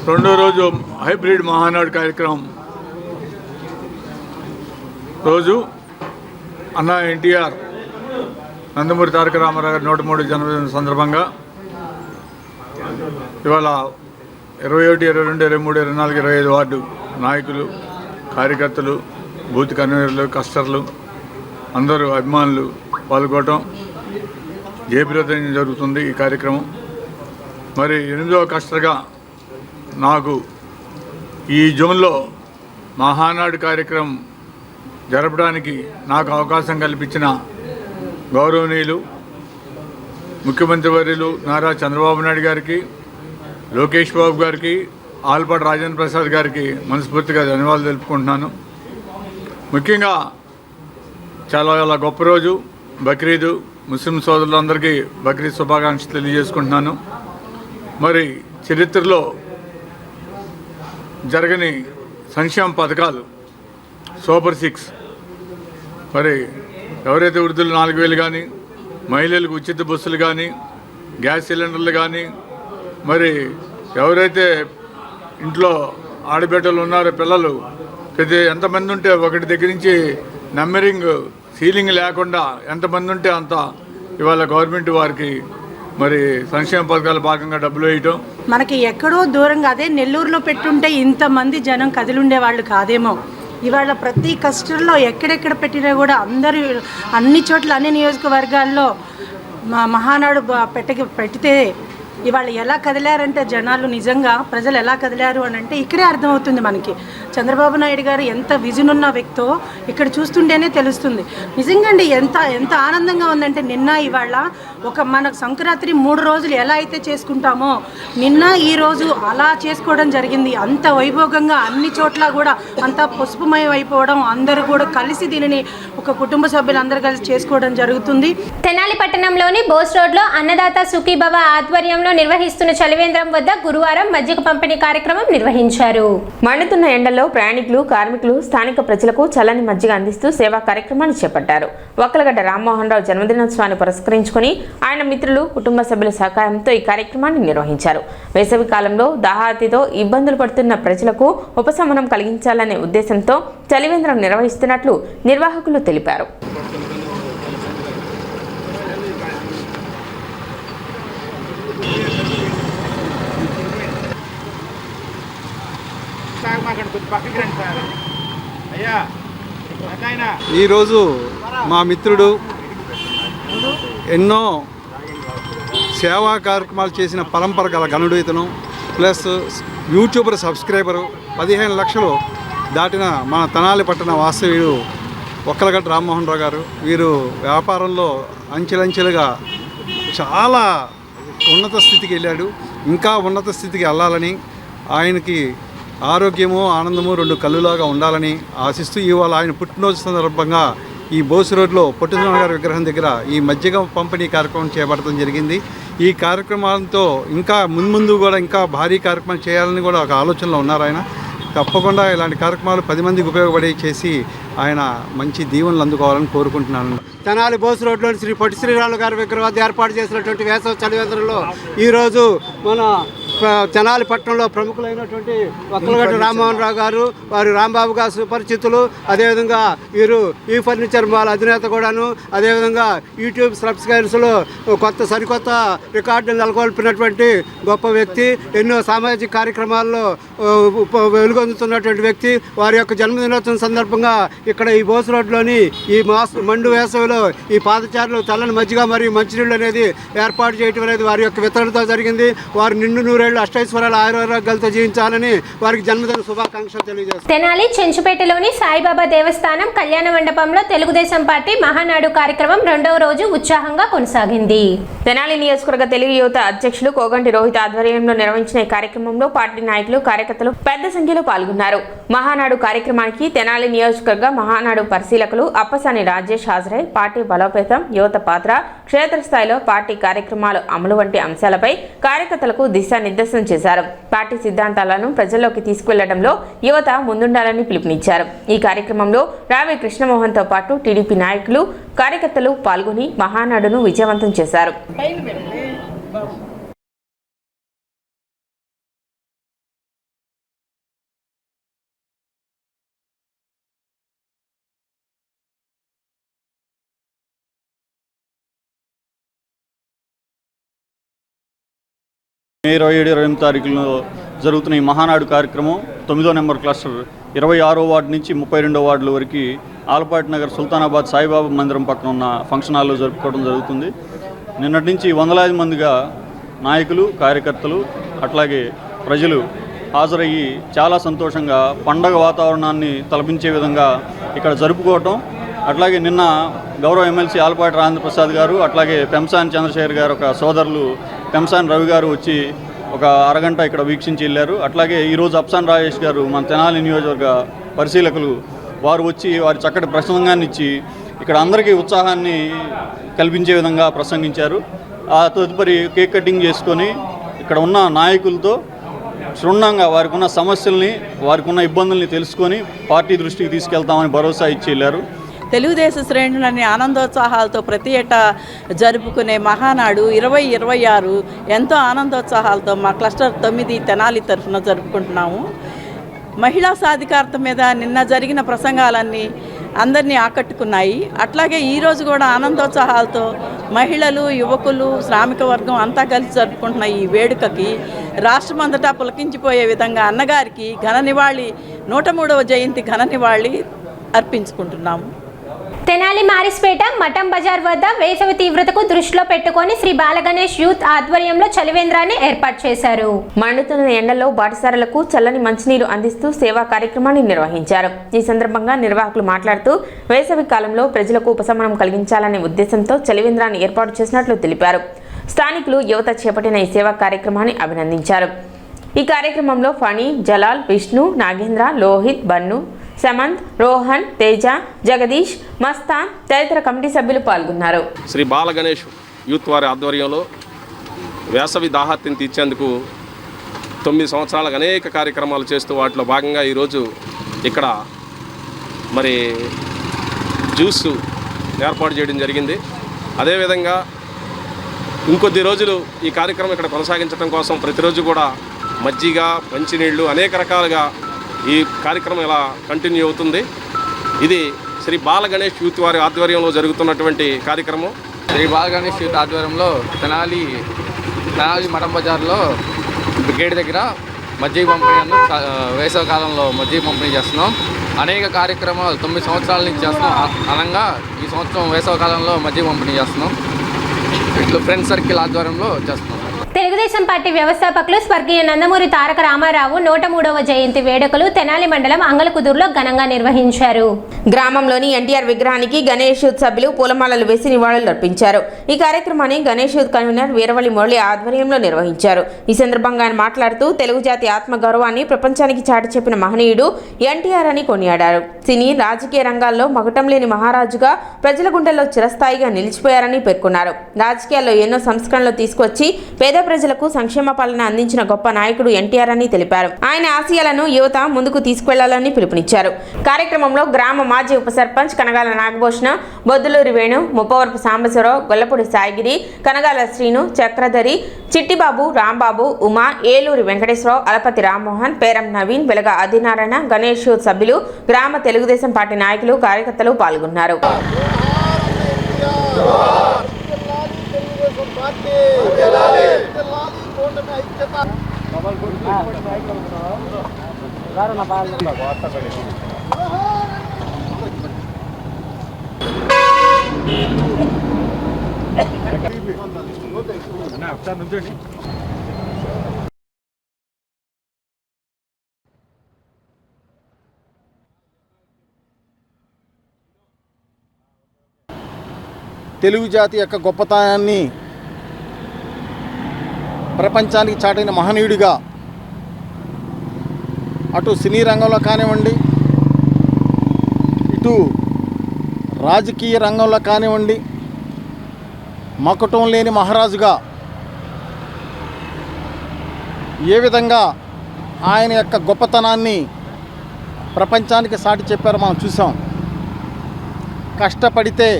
[SPEAKER 11] రెండో రోజు హైబ్రిడ్ మహానాడు కార్యక్రమం రోజు అన్న ఎన్టీఆర్ నందమూరి తారక రామారావు గారి 103వ జన్మదిన సందర్భంగా ఇవాళ 21, 22, 23, 24, 25 వార్డు నాయకులు, కార్యకర్తలు, బూత్ కన్వీనర్లు, కస్టర్లు, అందరూ అభిమానులు పాల్గొనడం జయప్రదం జరుగుతుంది. ఈ కార్యక్రమం మరి 8వ కస్టర్గా నాకు ఈ జోన్లో మహానాడు కార్యక్రమం జరపడానికి నాకు అవకాశం కల్పించిన గౌరవనీయులు ముఖ్యమంత్రి వర్యులు నారా చంద్రబాబు నాయుడు గారికి, లోకేష్ బాబు గారికి, ఆలపాటి రాజేంద్ర ప్రసాద్ గారికి మనస్ఫూర్తిగా ధన్యవాదాలు తెలుపుకుంటున్నాను. ముఖ్యంగా చాలా గొప్ప రోజు బక్రీదు. ముస్లిం సోదరులందరికీ బక్రీద్ శుభాకాంక్షలు తెలియజేసుకుంటున్నాను. మరి చరిత్రలో జరగని సంక్షేమ పథకాలు సూపర్ 6, మరి ఎవరైతే వృద్ధులు 4,000 కానీ, మహిళలకు ఉచిత బస్సులు కానీ, గ్యాస్ సిలిండర్లు కానీ, మరి ఎవరైతే ఇంట్లో ఆడబిడ్డలు ఉన్నారో పిల్లలు ప్రతి ఎంతమంది ఉంటే ఒకటి దగ్గర నుంచి నెంబరింగ్ సీలింగ్ లేకుండా ఎంతమంది ఉంటే అంత ఇవాళ గవర్నమెంట్ వారికి మరి సంక్షేమ పథకాల భాగంగా డబ్బులు వేయటం.
[SPEAKER 12] మనకి ఎక్కడో దూరంగా అదే నెల్లూరులో పెట్టుంటే ఇంతమంది జనం కదిలుండే వాళ్ళు కాదేమో. ఇవాళ ప్రతి కస్టర్లో ఎక్కడెక్కడ పెట్టినా కూడా అందరూ అన్ని చోట్ల, అన్ని నియోజకవర్గాల్లో మహానాడు పెడితే ఇవాళ ఎలా కదిలారంటే జనాలు, నిజంగా ప్రజలు ఎలా కదిలారు అని అంటే ఇక్కడే అర్థమవుతుంది మనకి. చంద్రబాబు నాయుడు గారు ఎంత విజన్ ఉన్న వ్యక్తో ఇక్కడ చూస్తుంటేనే తెలుస్తుంది. నిజంగా అండి ఎంత ఆనందంగా ఉందంటే నిన్న ఇవాళ మన సంక్రాంతి 3 రోజులు ఎలా అయితే చేసుకుంటామో నిన్న ఈ రోజు అలా చేసుకోవడం జరిగింది. అంత వైభోగంగా అన్ని చోట్ల కూడా అంత పసుపుమయం అయిపోవడం, అందరూ కూడా కలిసి దీనిని ఒక కుటుంబ సభ్యులందరూ కలిసి చేసుకోవడం జరుగుతుంది.
[SPEAKER 1] తెనాలి పట్టణంలోని బోస్ రోడ్లో అన్నదాత సుఖీభవ ఆధ్వర్యంలో నిర్వహిస్తున్న చలివేంద్రం వద్ద గురువారం మజ్జిగ పంపిణీ కార్యక్రమం నిర్వహించారు.
[SPEAKER 2] మండుతున్న ఎండల్లో ప్రయాణికులు, కార్మికులు, స్థానిక ప్రజలకు చల్లని మజ్జిగ అందిస్తూ సేవా కార్యక్రమాన్ని చేపట్టారు. వక్కలగడ్డ రామ్మోహన్ రావు జన్మదినోత్సవాన్ని పురస్కరించుకుని ఆయన మిత్రులు, కుటుంబ సభ్యుల సహకారంతో ఈ కార్యక్రమాన్ని నిర్వహించారు. వేసవి కాలంలో దాహార్తితో ఇబ్బందులు పడుతున్న ప్రజలకు ఉపశమనం కలిగించాలనే ఉద్దేశంతో చలివేంద్రం నిర్వహిస్తున్నట్లు నిర్వాహకులు తెలిపారు.
[SPEAKER 13] ఈరోజు మా మిత్రుడు ఎన్నో సేవా కార్యక్రమాలు చేసిన పరంపర గల గనుడు ఇతను, ప్లస్ యూట్యూబర్ సబ్స్క్రైబరు 15 లక్షలు దాటిన మన తెనాలి పట్టణ వాస్తవ్యుడు వక్కలగడ్డ రామ్మోహన్ రావు గారు. వీరు వ్యాపారంలో అంచెలంచెలుగా చాలా ఉన్నత స్థితికి వెళ్ళాడు. ఇంకా ఉన్నత స్థితికి వెళ్ళాలని, ఆయనకి ఆరోగ్యము ఆనందము 2 కళ్ళులాగా ఉండాలని ఆశిస్తూ ఇవాళ ఆయన పుట్టినరోజు సందర్భంగా ఈ బోసు రోడ్లో పొట్టినారాయణ గారి విగ్రహం దగ్గర ఈ మజ్జిగ పంపిణీ కార్యక్రమం చేపట్టడం జరిగింది. ఈ కార్యక్రమాలతో ఇంకా మున్ముందు కూడా ఇంకా భారీ కార్యక్రమం చేయాలని కూడా ఒక ఆలోచనలో ఉన్నారు ఆయన. తప్పకుండా ఇలాంటి కార్యక్రమాలు 10 మందికి ఉపయోగపడి చేసి ఆయన మంచి దీవెనలు అందుకోవాలని కోరుకుంటున్నాను.
[SPEAKER 14] తెనాలి బోసు రోడ్లోని శ్రీ పొట్టి శ్రీరాములు గారి విగ్రహం వద్ద ఏర్పాటు చేసినటువంటి వేసవి చలివేంద్రంలో ఈరోజు మన తెనాలి పట్టణంలో ప్రముఖులైనటువంటి వక్కలగడ్డ రామ్మోహన్ రావు గారు, వారి రాంబాబు గారు సుపరిచితులు, అదేవిధంగా వీరు ఈ ఫర్నిచర్ మాల్ అధినేత కూడాను, అదేవిధంగా యూట్యూబ్ సబ్స్క్రైబర్స్లో సరికొత్త రికార్డులు నెలకొల్పినటువంటి గొప్ప వ్యక్తి, ఎన్నో సామాజిక కార్యక్రమాల్లో వెలుగొందుతున్నటువంటి వ్యక్తి. వారి యొక్క జన్మదినోత్సవం సందర్భంగా ఇక్కడ ఈ బోసు రోడ్లోని ఈ మండు వేసవిలో ఈ పాదచారులు చల్లని మజ్జిగ మరియు మంచినీళ్ళు అనేది ఏర్పాటు చేయడం అనేది వారి యొక్క వితరణతో జరిగింది. వారు నిండు 100 ఏళ్ళు అష్టైశ్వర్యాల ఆరోగ్యాలతో జీవించాలని వారికి జన్మదిన శుభాకాంక్షలు తెలియజేస్తారు.
[SPEAKER 1] తెనాలి చెంచుపేటలోని సాయిబాబా దేవస్థానం కళ్యాణ మండపంలో తెలుగుదేశం పార్టీ మహానాడు కార్యక్రమం 2వ రోజు ఉత్సాహంగా కొనసాగింది.
[SPEAKER 2] తెనాలి నియోజకవర్గ తెలుగు యువత అధ్యక్షులు కోగంటి రోహిత్ ఆధ్వర్యంలో నిర్వహించిన ఈ కార్యక్రమంలో పార్టీ నాయకులు, కార్యకర్తలు పెద్ద సంఖ్యలో పాల్గొన్నారు. మహానాడు కార్యక్రమానికి తెనాలి నియోజకవర్గ మహానాడు పరిశీలకులు అప్పసాని రాజేష్ హాజరై పార్టీ బలోపేతం, యువత పాత్ర, క్షేత్రస్థాయిలో పార్టీ కార్యక్రమాలు అమలు వంటి అంశాలపై కార్యకర్తలకు దిశానిర్దేశం చేశారు. పార్టీ సిద్ధాంతాలను ప్రజల్లోకి తీసుకువెళ్లడంలో యువత ముందుండాలని పిలుపునిచ్చారు. ఈ కార్యక్రమంలో రావి కృష్ణమోహన్తో పాటు టీడీపీ నాయకులు, కార్యకర్తలు పాల్గొని మహానాడును విజయవంతం చేశారు.
[SPEAKER 15] మే 27-28 తారీఖులో జరుగుతున్న ఈ మహానాడు కార్యక్రమం 9వ నెంబర్ క్లస్టర్ 26వ వార్డు నుంచి 32వ వార్డుల వరకు ఆలపాటి నగర్ సుల్తానాబాద్ సాయిబాబా మందిరం పక్కన ఉన్న ఫంక్షన్ హాల్లో జరుపుకోవడం జరుగుతుంది. నిన్నటి నుంచి వందలాది మందిగా నాయకులు, కార్యకర్తలు అట్లాగే ప్రజలు హాజరయ్యి చాలా సంతోషంగా పండగ వాతావరణాన్ని తలపించే విధంగా ఇక్కడ జరుపుకోవటం. అట్లాగే నిన్న గౌరవ ఎమ్మెల్సీ ఆలపాటి రాజేంద్రప్రసాద్ గారు, అట్లాగే పెంసాని చంద్రశేఖర్ గారు ఒక సోదరులు పెంసాని రవి గారు వచ్చి ఒక అరగంట ఇక్కడ వీక్షించి వెళ్ళారు. అట్లాగే ఈరోజు అప్సాన్ రాజేష్ గారు మన తెనాలి నియోజకవర్గ పరిశీలకులు వారు వచ్చి వారి చక్కటి ప్రసంగాన్ని ఇచ్చి ఇక్కడ అందరికీ ఉత్సాహాన్ని కల్పించే విధంగా ప్రసంగించారు. ఆ తదుపరి కేక్ కటింగ్ చేసుకొని ఇక్కడ ఉన్న నాయకులతో క్షుణ్ణంగా వారికి ఉన్న సమస్యల్ని, వారికి ఉన్న ఇబ్బందుల్ని తెలుసుకొని పార్టీ దృష్టికి తీసుకెళ్తామని భరోసా ఇచ్చి వెళ్ళారు.
[SPEAKER 16] తెలుగుదేశం శ్రేణులని ఆనందోత్సాహాలతో ప్రతి ఏటా జరుపుకునే మహానాడు 2026 ఎంతో ఆనందోత్సాహాలతో మా క్లస్టర్ 9 తెనాలి తరఫున జరుపుకుంటున్నాము. మహిళా సాధికారత మీద నిన్న జరిగిన ప్రసంగాలన్నీ అందరినీ ఆకట్టుకున్నాయి. అట్లాగే ఈరోజు కూడా ఆనందోత్సాహాలతో మహిళలు, యువకులు, శ్రామిక వర్గం అంతా కలిసి జరుపుకుంటున్న ఈ వేడుకకి రాష్ట్రమంతటా పులకించిపోయే విధంగా అన్నగారికి ఘన నివాళి 103వ జయంతి ఘన నివాళి అర్పించుకుంటున్నాము.
[SPEAKER 1] తెనాలి మారిస్పేట మఠం బజార్ వద్ద వేసవి తీవ్రతకు దృష్టిలో పెట్టుకొని శ్రీ బాలగణేష్ యూత్ ఆధ్వర్యంలో చలివేంద్రాన్ని ఏర్పాటు చేశారు.
[SPEAKER 2] మండుతున్న ఎండలో బాటసారులకు చల్లని మంచినీరు అందిస్తూ సేవా కార్యక్రమాన్ని నిర్వహించారు. ఈ సందర్భంగా నిర్వాహకులు మాట్లాడుతూ వేసవి కాలంలో ప్రజలకు ఉపశమనం కలిగించాలనే ఉద్దేశంతో చలివేంద్రాన్ని ఏర్పాటు చేసినట్లు తెలిపారు. స్థానికులు, యువత చేపట్టిన ఈ సేవా కార్యక్రమాన్ని అభినందించారు. ఈ కార్యక్రమంలో ఫణి, జలాల్, విష్ణు, నాగేంద్ర, లోహిత్, బన్ను, సమంత్, రోహన్, తేజ, జగదీష్, మస్తాన్ తదితర కమిటీ సభ్యులు పాల్గొన్నారు.
[SPEAKER 17] శ్రీ బాలగణేష్ యూత్ వారి ఆధ్వర్యంలో వేసవి దాహార్తిని తీర్చేందుకు 9 సంవత్సరాలకు అనేక కార్యక్రమాలు చేస్తూ వాటిలో భాగంగా ఈరోజు ఇక్కడ మరి జ్యూస్ ఏర్పాటు చేయడం జరిగింది. అదేవిధంగా ఇంకొద్ది రోజులు ఈ కార్యక్రమం ఇక్కడ కొనసాగించడం కోసం ప్రతిరోజు కూడా మజ్జిగ, మంచినీళ్ళు అనేక రకాలుగా ఈ కార్యక్రమం ఇలా కంటిన్యూ అవుతుంది. ఇది శ్రీ బాల గణేష్ యూత్ వారి ఆధ్వర్యంలో జరుగుతున్నటువంటి కార్యక్రమం.
[SPEAKER 18] శ్రీ బాల గణేష్ యూత్ ఆధ్వర్యంలో తెనాలి మఠం బజార్లో గేట్ దగ్గర మజ్జిగ పంపిణీ వేసవి కాలంలో మజ్జిగ పంపిణీ చేస్తున్నాం. అనేక కార్యక్రమాలు 9 సంవత్సరాల నుంచి చేస్తున్నాం. అనంగా ఈ సంవత్సరం వేసవి కాలంలో మజ్జిగ పంపిణీ చేస్తున్నాం. ఇట్లా ఫ్రెండ్స్ సర్కిల్ ఆధ్వర్యంలో చేస్తున్నాం.
[SPEAKER 1] తెలుగుదేశం పార్టీ వ్యవస్థాపకులు స్వర్గీయ నందమూరి తారక రామారావు 103వ జయంతి వేడుకలు తెనాలి మండలం అంగలకుదురులో ఘనంగా నిర్వహించారు.
[SPEAKER 2] గ్రామంలోని ఎన్టీఆర్ విగ్రహానికి గణేష్ యూత్ సభ్యులు పూలమాలలు వేసి నివాళులు అర్పించారు. ఈ కార్యక్రమాన్ని గణేష్ యూత్ కన్వీనర్ వీరవల్లి మురళి ఆధ్వర్యంలో నిర్వహించారు. ఈ సందర్భంగా ఆయన మాట్లాడుతూ తెలుగు జాతి ఆత్మగౌరవాన్ని ప్రపంచానికి చాటి చెప్పిన మహనీయుడు ఎన్టీఆర్ అని కొనియాడారు. సినీ రాజకీయ రంగాల్లో మగటం లేని మహారాజుగా ప్రజల గుండెల్లో చిరస్థాయిగా నిలిచిపోయారని పేర్కొన్నారు. రాజకీయాల్లో ఎన్నో సంస్కరణలు తీసుకొచ్చి పేద ప్రజలకు సంక్షేమ పాలన అందించిన గొప్ప నాయకుడు ఎన్టీఆర్ అని తెలిపారు. ఆయన ఆశయాలను యువత ముందుకు తీసుకెళ్లాలని పిలుపునిచ్చారు. కార్యక్రమంలో గ్రామ మాజీ ఉప సర్పంచ్ కనగాల నాగభూషణ, బొద్దులూరి వేణు, ముప్పవరపు సాంబశివరావు, గొల్లపూడి సాయిగిరి, కనగాల శ్రీను, చక్రధరి, చిట్టిబాబు, రాంబాబు, ఉమా, ఏలూరి వెంకటేశ్వరరావు, అలపతి రామ్మోహన్, పేరం నవీన్, వెలగ ఆదినారాయణ, గణేష్ యూత్ సభ్యులు, గ్రామ తెలుగుదేశం పార్టీ నాయకులు, కార్యకర్తలు పాల్గొన్నారు.
[SPEAKER 19] తెలుగు జాతి యొక్క గొప్పతనాన్ని ప్రపంచానికి చాటిన మహనీయుడిగా అటు సినీ రంగంలో కానివ్వండి, ఇటు రాజకీయ రంగంలో కానివ్వండి, మకుటం లేని మహారాజుగా ఏ విధంగా ఆయన యొక్క గొప్పతనాన్ని ప్రపంచానికి సాటి చెప్పారో మనం చూసాం. కష్టపడితే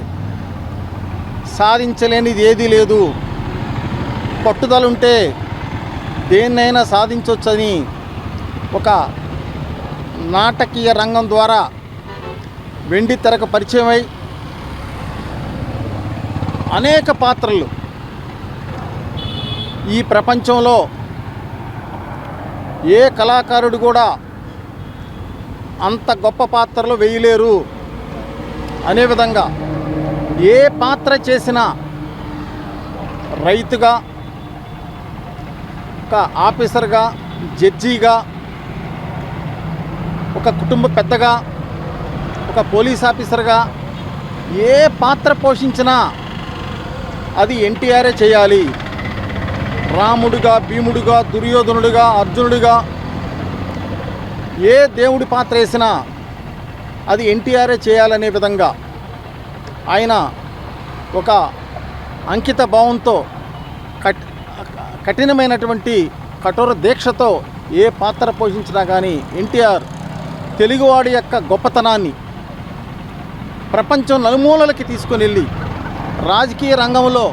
[SPEAKER 19] సాధించలేనిది ఏదీ లేదు, పట్టుదలుంటే దేన్నైనా సాధించవచ్చని ఒక నాటకీయ రంగం ద్వారా వెండి తెరకు పరిచయమై అనేక పాత్రలు ఈ ప్రపంచంలో ఏ కళాకారుడు కూడా అంత గొప్ప పాత్రలు వేయలేరు అనే విధంగా ఏ పాత్ర చేసినా రైతుగా, ఒక ఆఫీసర్గా, జడ్జిగా, ఒక కుటుంబ పెద్దగా, ఒక పోలీస్ ఆఫీసర్గా ఏ పాత్ర పోషించినా అది ఎన్టీఆరే చేయాలి. రాముడిగా, భీముడిగా, దుర్యోధనుడిగా, అర్జునుడిగా ఏ దేవుడి పాత్ర వేసినా అది ఎన్టీఆరే చేయాలనే విధంగా ఆయన ఒక అంకిత భావంతో కఠినమైనటువంటి కఠోర దీక్షతో ఏ పాత్ర పోషించినా కానీ ఎన్టీఆర్ తెలుగువాడి యొక్క గొప్పతనాన్ని ప్రపంచం నలుమూలలకి తీసుకొని వెళ్ళి రాజకీయ రంగంలో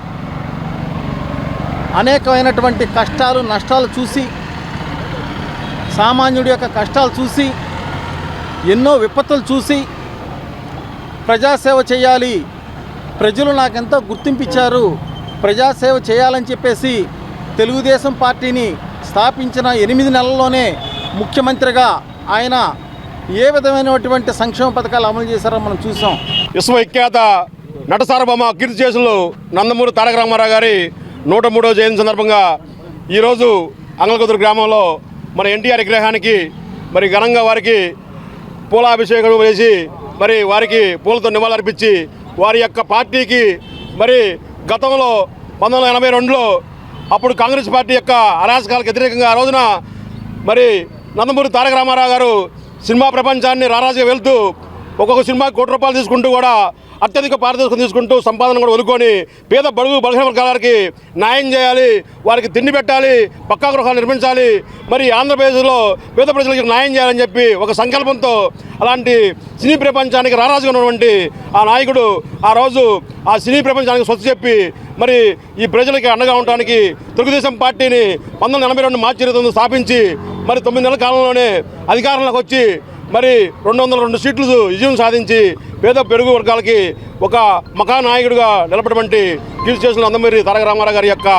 [SPEAKER 19] అనేకమైనటువంటి కష్టాలు నష్టాలు చూసి, సామాన్యుడి యొక్క కష్టాలు చూసి, ఎన్నో విపత్తులు చూసి ప్రజాసేవ చేయాలి, ప్రజలు నాకెంతో గుర్తింపిచ్చారు, ప్రజాసేవ చేయాలని చెప్పేసి తెలుగుదేశం పార్టీని స్థాపించిన 8 నెలల్లోనే ముఖ్యమంత్రిగా ఆయన ఏ విధమైనటువంటి సంక్షేమ పథకాలు అమలు చేశారో మనం చూసాం.
[SPEAKER 20] విశ్వవిఖ్యాత నట సార్వభౌమ కీర్తిశేషులు నందమూరి తారక రామారావు గారి 103వ జయంతి సందర్భంగా ఈరోజు అంగలకుదురు గ్రామంలో మన ఎన్టీఆర్ విగ్రహానికి మరి ఘనంగా వారికి పూలాభిషేకం చేసి మరి వారికి పూలతో నివాళులర్పించి వారి యొక్క పార్టీకి మరి గతంలో 1982లో అప్పుడు కాంగ్రెస్ పార్టీ యొక్క అరాచకాలకు వ్యతిరేకంగా ఆ రోజున మరి నందమూరి తారక రామారావు గారు సినిమా ప్రపంచాన్ని రారాజుగా వెళ్తూ ఒక్కొక్క సినిమాకి ₹1 తీసుకుంటూ కూడా అత్యధిక పారితోషికం తీసుకుంటూ సంపాదన కూడా వదులుకొని పేద బడుగు బలహీన వర్గాలకి న్యాయం చేయాలి, వారికి తిండి పెట్టాలి, పక్కా గృహాలు నిర్మించాలి, మరి ఆంధ్రప్రదేశ్లో పేద ప్రజలకు న్యాయం చేయాలని చెప్పి ఒక సంకల్పంతో అలాంటి సినీ ప్రపంచానికి రారాజుగా ఉన్నటువంటి ఆ నాయకుడు ఆ రోజు ఆ సినీ ప్రపంచానికి స్వచ్ఛ చెప్పి మరి ఈ ప్రజలకి అండగా ఉండడానికి తెలుగుదేశం పార్టీని 1982 మార్చి 29 స్థాపించి మరి 9 నెలల కాలంలోనే అధికారంలోకి వచ్చి మరి 202 సీట్లు విజయం సాధించి పేద పెరుగు వర్గాలకి ఒక మహానాయకుడిగా నిలబడమంటే కీర్తి చేసిన నందమూరి తారక రామారావు గారి యొక్క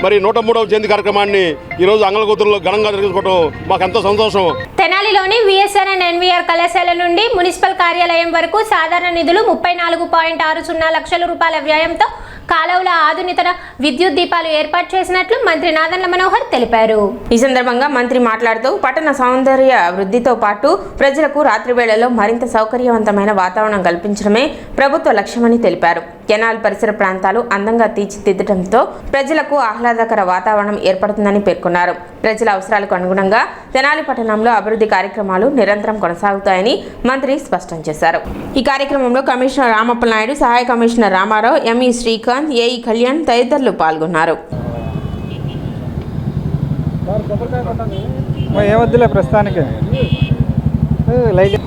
[SPEAKER 20] మరి 103వ జయంతి కార్యక్రమాన్ని ఈరోజు అంగళగూతుల్లో ఘనంగా నిర్వహించుకోవడం మాకు ఎంతో సంతోషం.
[SPEAKER 1] తెనాలిలోని విఎస్ఆర్ అండ్ ఎన్వీఆర్ కళాశాల నుండి మున్సిపల్ కార్యాలయం వరకు సాధారణ నిధులు 34.60 లక్షల రూపాయల వ్యయంతో కాలువల ఆధునితన విద్యుత్ దీపాలు ఏర్పాటు చేసినట్లు మంత్రి నాదెండ్ల మనోహర్ తెలిపారు.
[SPEAKER 2] ఈ సందర్భంగా మంత్రి మాట్లాడుతూ పట్టణ సౌందర్య వృద్ధితో పాటు ప్రజలకు రాత్రి వేళల్లో మరింత సౌకర్యవంతమైన వాతావరణం కల్పించడమే ప్రభుత్వ లక్ష్యమని తెలిపారు. కెనాల్ పరిసర ప్రాంతాలు అందంగా తీర్చిదిద్దడంతో ప్రజలకు ఆహ్లాదకర వాతావరణం ఏర్పడుతుందని పేర్కొన్నారు. ప్రజల అవసరాలకు అనుగుణంగా తెనాలి పట్టణంలో అభివృద్ధి కార్యక్రమాలు నిరంతరం కొనసాగుతాయని మంత్రి స్పష్టం చేశారు. ఈ కార్యక్రమంలో కమిషనర్ రామప్పలనాయుడు, సహాయ commissioner Ramarao, ME Srikanth, AE Kalyan తదితరులు పాల్గొన్నారు.
[SPEAKER 21] ఏమొద్దులే ప్రస్తుతానికి లైట్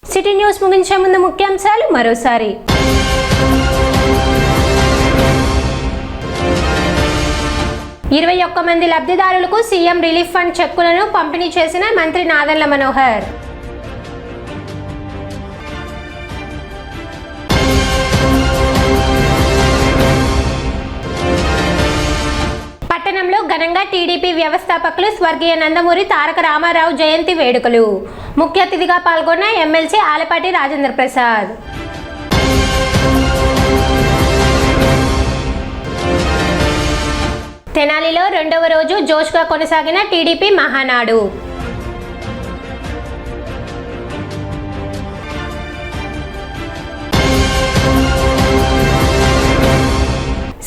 [SPEAKER 1] సిటీ న్యూస్ ముగించే ముందు ముఖ్యాంశాలు మరోసారి. ఇరవై 21 మంది లబ్ధిదారులకు సీఎం రిలీఫ్ ఫండ్ చెక్కులను పంపిణీ చేసిన మంత్రి నాదెండ్ల మనోహర్. పట్టణంలో ఘనంగా టీడీపీ వ్యవస్థాపకులు స్వర్గీయ నందమూరి తారక రామారావు జయంతి వేడుకలు. ముఖ్య అతిథిగా పాల్గొన్న ఎమ్మెల్సీ ఆలపాటి రాజేంద్ర ప్రసాద్. తెనాలిలో 2వ రోజు జోష్గా కొనసాగిన టీడీపీ మహానాడు.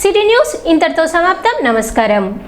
[SPEAKER 1] సిటీ న్యూస్ ఇంతటితో సమాప్తం. నమస్కారం.